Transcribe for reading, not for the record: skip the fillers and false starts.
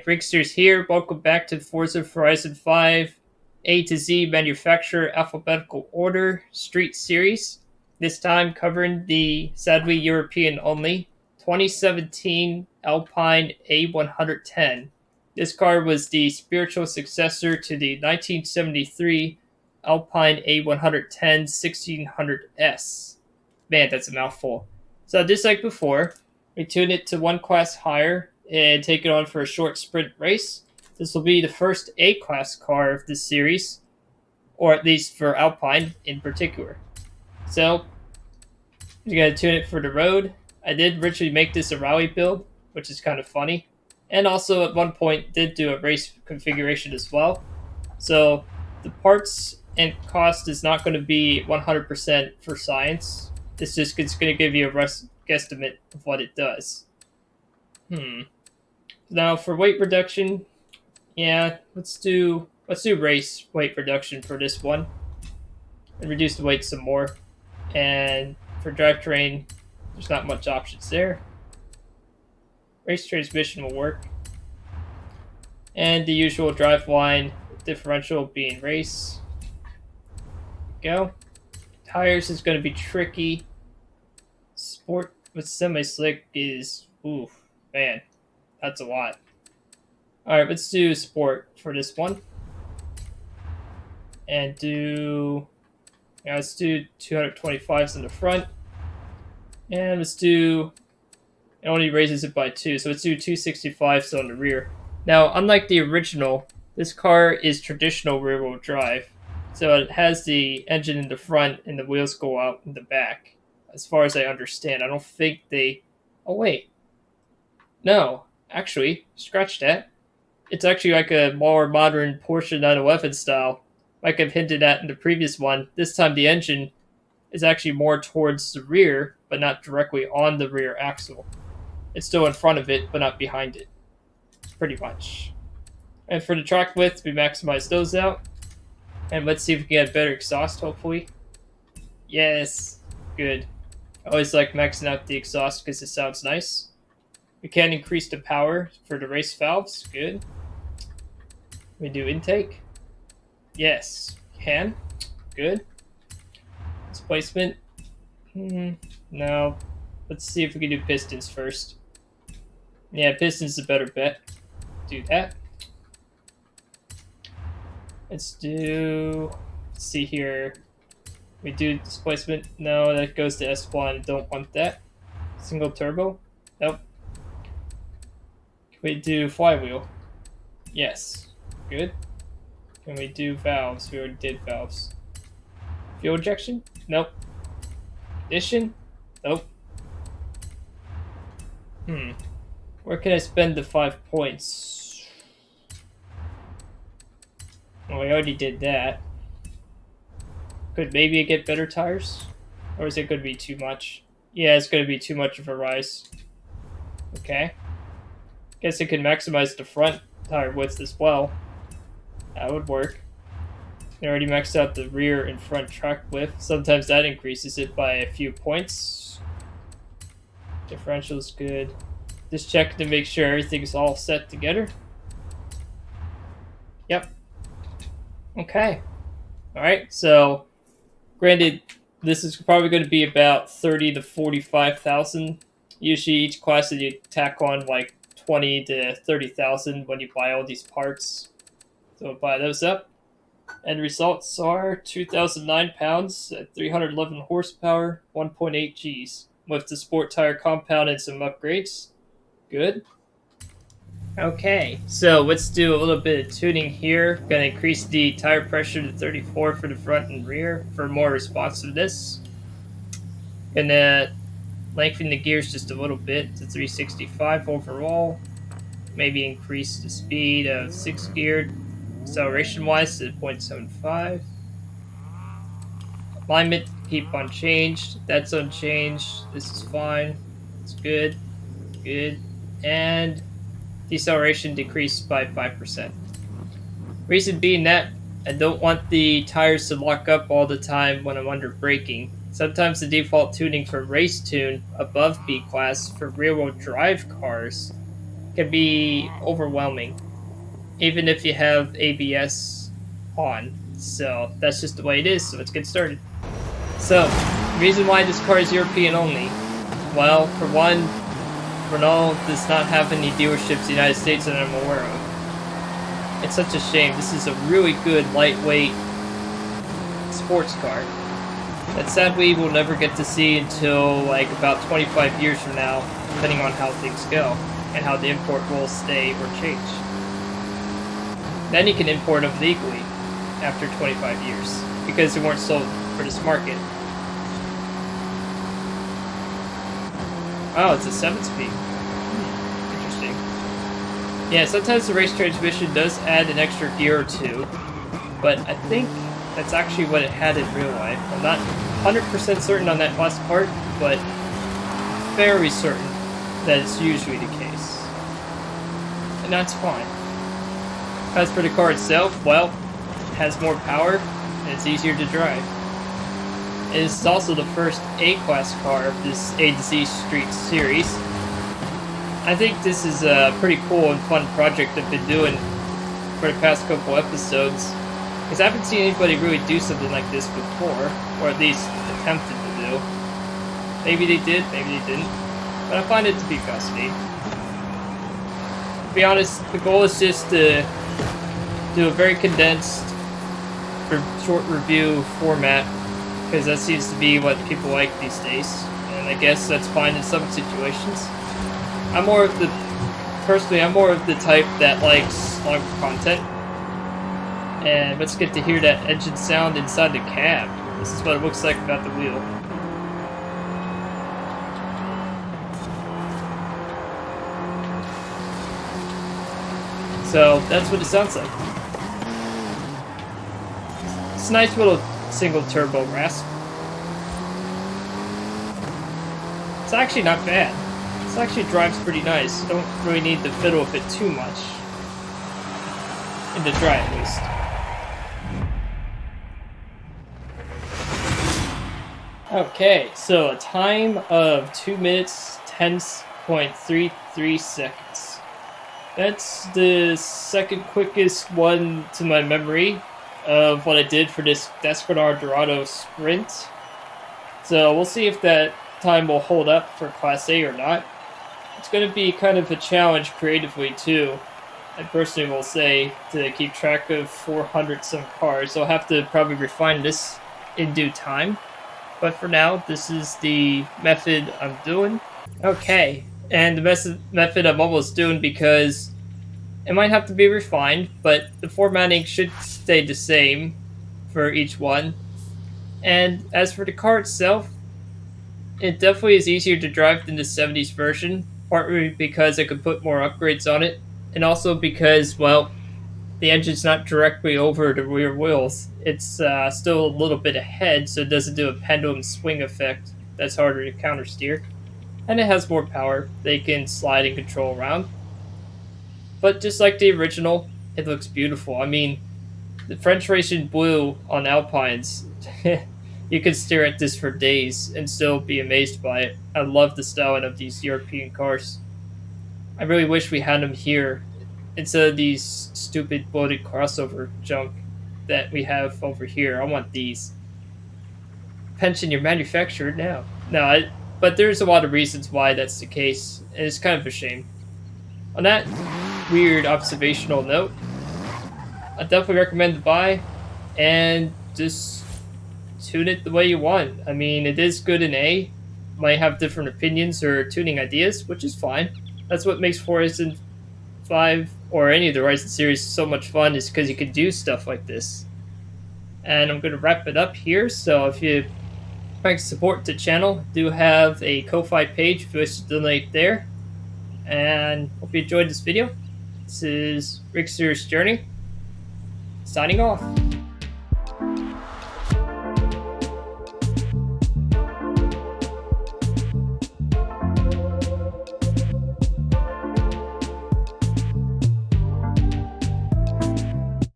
Hi, Rigsters here. Welcome back to Forza Horizon 5 A to Z manufacturer alphabetical order street series. This time covering the sadly European only 2017 Alpine A110. This car was the spiritual successor to the 1973 Alpine A110 1600S. Man, that's a mouthful. So just like before, we tune it to one class higher and take it on for a short sprint race. This will be the first A-class car of this series, or at least for Alpine in particular. So, you gotta tune it for the road. I did originally make this a rally build, which is kind of funny. And also at one point did do a race configuration as well. So, the parts and cost is not going to be 100% for science. It's going to give you a rough guesstimate of what it does. Now for weight reduction, yeah, let's do race weight reduction for this one, and reduce the weight some more. And for drivetrain, there's not much options there. Race transmission will work, and the usual driveline differential being race. Go. Tires is going to be tricky. Sport with semi-slick is, oof, man, that's a lot. Alright, let's do sport for this one. And let's do 225s in the front. And let's do, it only raises it by 2, so let's do 265s on the rear. Now, unlike the original, this car is traditional rear-wheel drive. So it has the engine in the front and the wheels go out in the back. As far as I understand, I don't think they... Oh, wait. No, actually, scratch that. It's actually like a more modern Porsche 911 style, like I've hinted at in the previous one. This time the engine is actually more towards the rear, but not directly on the rear axle. It's still in front of it, but not behind it. Pretty much. And for the track width, we maximize those out. And let's see if we can get better exhaust, hopefully. Yes, good. I always like maxing out the exhaust because it sounds nice. We can increase the power for the race valves, good. We do intake. Yes, can. Good. Displacement. No. Let's see if we can do pistons first. Yeah, pistons is a better bet. Do that. Let's see here. We do displacement. No, that goes to S1. Don't want that. Single turbo. Nope. Can we do flywheel? Yes. Good. Can we do valves? We already did valves. Fuel injection? Nope. Addition? Nope. Where can I spend the 5 points? Well, we already did that. Could maybe get better tires? Or is it going to be too much? Yeah, it's going to be too much of a rise. Okay. Guess it can maximize the front tire width as well. That would work. I already maxed out the rear and front track width. Sometimes that increases it by a few points. Differential is good. Just check to make sure everything's all set together. Yep. Okay. Alright, so granted, this is probably going to be about 30 to 45,000. Usually each class that you tack on like 20 to 30,000 when you buy all these parts. So we'll buy those up. And results are 2,009 pounds at 311 horsepower, 1.8 Gs. With the sport tire compound and some upgrades. Good. Okay, so let's do a little bit of tuning here. Gonna increase the tire pressure to 34 for the front and rear for more responsiveness. Gonna lengthen the gears just a little bit to 365 overall. Maybe increase the speed of 6 geared acceleration wise to 0.75. Alignment keep unchanged. That's unchanged. This is fine. It's good. Good. And deceleration decreased by 5%. Reason being that I don't want the tires to lock up all the time when I'm under braking. Sometimes the default tuning for race tune above B class for rear-wheel drive cars can be overwhelming, even if you have ABS on. So that's just the way it is, so let's get started. So, the reason why this car is European only, well, for one, Renault does not have any dealerships in the United States that I'm aware of. It's such a shame. This is a really good, lightweight sports car that sadly we'll never get to see until like about 25 years from now, depending on how things go and how the import rules stay or change. Then you can import them legally after 25 years because they weren't sold for this market. Oh, it's a 7-speed. Interesting. Yeah, sometimes the race transmission does add an extra gear or two, but I think that's actually what it had in real life. I'm not 100% certain on that last part, but very certain that it's usually the case. And that's fine. As for the car itself, well, it has more power and it's easier to drive. And this is also the first A-Class car of this A to Z Street series. I think this is a pretty cool and fun project I've been doing for the past couple episodes, because I haven't seen anybody really do something like this before, or at least attempted to do. Maybe they did, maybe they didn't, but I find it to be fascinating. To be honest, the goal is just to do a very condensed, short review format, because that seems to be what people like these days, and I guess that's fine in some situations. Personally, I'm more of the type that likes longer content. And let's get to hear that engine sound inside the cab. This is what it looks like without the wheel. So that's what it sounds like. It's a nice little single turbo rasp. It's actually not bad. This actually drives pretty nice. Don't really need to fiddle with it too much. In the dry at least. Okay, so a time of 2 minutes 10.33 seconds. That's the second quickest one to my memory of what I did for this Descardar Dorado Sprint. So we'll see if that time will hold up for Class A or not. It's going to be kind of a challenge creatively too. I personally will say, to keep track of 400 some cars. I'll have to probably refine this in due time. But for now, this is the method I'm doing. Okay, and the method I'm almost doing because it might have to be refined, but the formatting should stay the same for each one. And as for the car itself, it definitely is easier to drive than the 70s version, partly because I could put more upgrades on it, and also because, well, the engine's not directly over the rear wheels. It's still a little bit ahead, so it doesn't do a pendulum swing effect that's harder to countersteer. And it has more power. They can slide and control around. But just like the original, it looks beautiful. I mean, the French Racing Blue on Alpines, you could stare at this for days and still be amazed by it. I love the styling of these European cars. I really wish we had them here instead of these stupid bloated crossover junk that we have over here. I want these. Pension your manufacturer now. But there's a lot of reasons why that's the case, and it's kind of a shame. On that weird observational note, I definitely recommend to buy, and just tune it the way you want. I mean, it is good in A. Might have different opinions or tuning ideas, which is fine. That's what makes Horizon 5 or any of the Horizon series so much fun, is because you can do stuff like this. And I'm going to wrap it up here, so if you like to support the channel, do have a Ko-Fi page if you wish to donate there. And hope you enjoyed this video. This is Rigsters Journey, signing off.